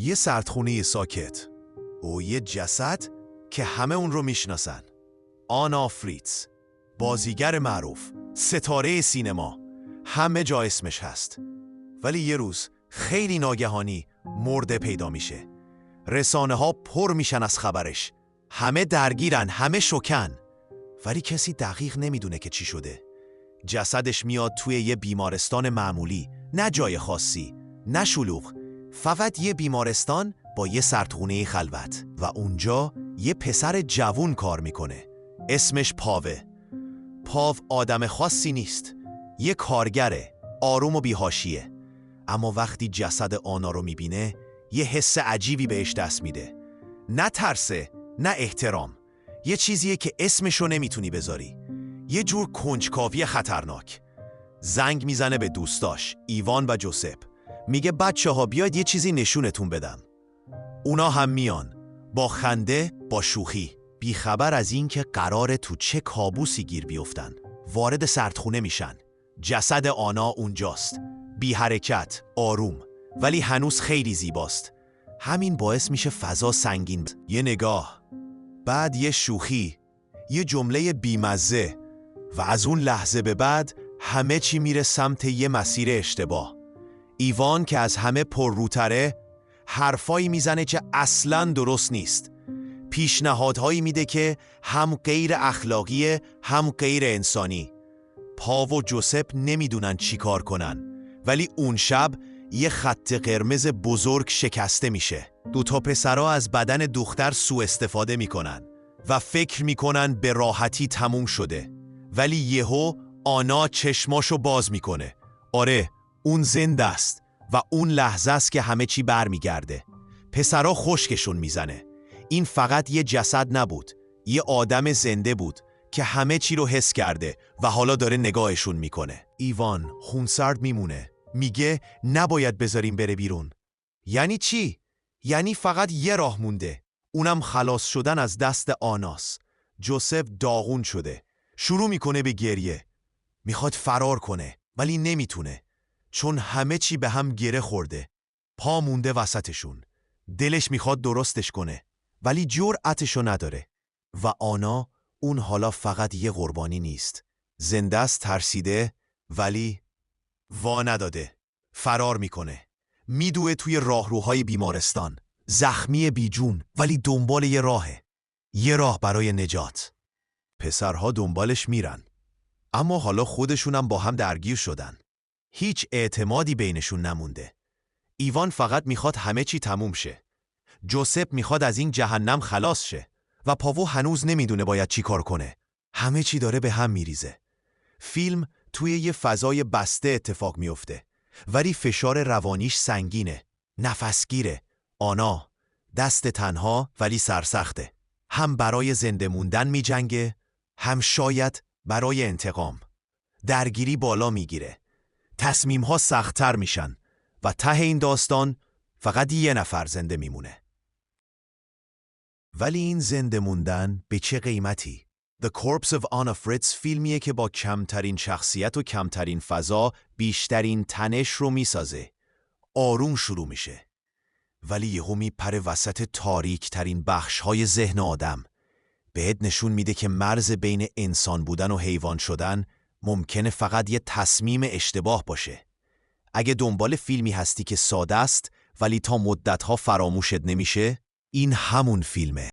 یه سردخونه ساکت و یه جسد که همه اون رو میشناسن. آنا فریتز، بازیگر معروف، ستاره سینما، همه جا اسمش هست. ولی یه روز خیلی ناگهانی مرده پیدا میشه. رسانه ها پر میشن از خبرش. همه درگیرن، همه شوکن. ولی کسی دقیق نمیدونه که چی شده. جسدش میاد توی یه بیمارستان معمولی، نه جای خاصی، نه شلوغ، فقط یه بیمارستان با یه سردخونه خلوت. و اونجا یه پسر جوون کار میکنه. اسمش پاوه. پاو آدم خاصی نیست، یه کارگره، آروم و بی‌حاشیه. اما وقتی جسد آنا رو میبینه یه حس عجیبی بهش دست میده. نه ترسه، نه احترام. یه چیزیه که اسمشو نمیتونی بذاری. یه جور کنجکاوی خطرناک. زنگ میزنه به دوستاش ایوان و جوزپ. میگه بچه‌ها بیاید یه چیزی نشونتون بدم. اونا هم میان، با خنده، با شوخی، بیخبر از این که قراره تو چه کابوسی گیر بیفتن. وارد سردخونه میشن. جسد آنا اونجاست، بی حرکت، آروم، ولی هنوز خیلی زیباست. همین باعث میشه فضا سنگین. یه نگاه، بعد یه شوخی، یه جمله بیمزه، و از اون لحظه به بعد همه چی میره سمت یه مسیر اشتباه. ایوان که از همه پرروتره حرفایی میزنه که اصلاً درست نیست. پیشنهادهایی میده که هم غیر اخلاقیه هم غیر انسانی. پاو و جوزپ نمیدونن چی کار کنن. ولی اون شب یه خط قرمز بزرگ شکسته میشه. دوتا پسرا از بدن دختر سوء استفاده میکنن و فکر میکنن به راحتی تموم شده. ولی یهو آنا چشماشو باز میکنه. آره، اون زنده است و اون لحظه است که همه چی برمیگرده. پسرا خشکشون میزنه. این فقط یه جسد نبود، یه آدم زنده بود که همه چی رو حس کرده و حالا داره نگاهشون میکنه. ایوان خونسرد میمونه. میگه نباید بذاریم بره بیرون. یعنی چی؟ یعنی فقط یه راه مونده، اونم خلاص شدن از دست آناس. جوزپ داغون شده، شروع میکنه به گریه. میخواد فرار کنه ولی نمیتونه، چون همه چی به هم گره خورده. پا مونده وسطشون. دلش میخواد درستش کنه ولی جرأتشو نداره. و آنا، اون حالا فقط یه قربانی نیست. زنده است، ترسیده، ولی وا نداده. فرار میکنه. میدوه توی راهروهای بیمارستان. زخمی بیجون ولی دنبال یه راهه. یه راه برای نجات. پسرها دنبالش میرن. اما حالا خودشونم با هم درگیر شدن. هیچ اعتمادی بینشون نمونده. ایوان فقط میخواد همه چی تموم شه. جوزپ میخواد از این جهنم خلاص شه. و پاو هنوز نمیدونه باید چی کار کنه. همه چی داره به هم میریزه. فیلم توی یه فضای بسته اتفاق میفته. ولی فشار روانیش سنگینه. نفسگیره. آنا دست تنها ولی سرسخته. هم برای زنده موندن میجنگه، هم شاید برای انتقام. درگیری بالا میگیره. تصمیم‌ها سخت‌تر میشن و ته این داستان فقط یه نفر زنده میمونه. ولی این زنده موندن به چه قیمتی؟ The Corpse of Anna Fritz فیلمیه که با کمترین شخصیت و کمترین فضا بیشترین تنش رو میسازه. آروم شروع میشه. ولی یهو میپره وسط تاریک ترین بخش‌های ذهن آدم. بهت نشون میده که مرز بین انسان بودن و حیوان شدن ممکنه فقط یه تصمیم اشتباه باشه. اگه دنبال فیلمی هستی که ساده است ولی تا مدت‌ها فراموشت نمیشه، این همون فیلمه.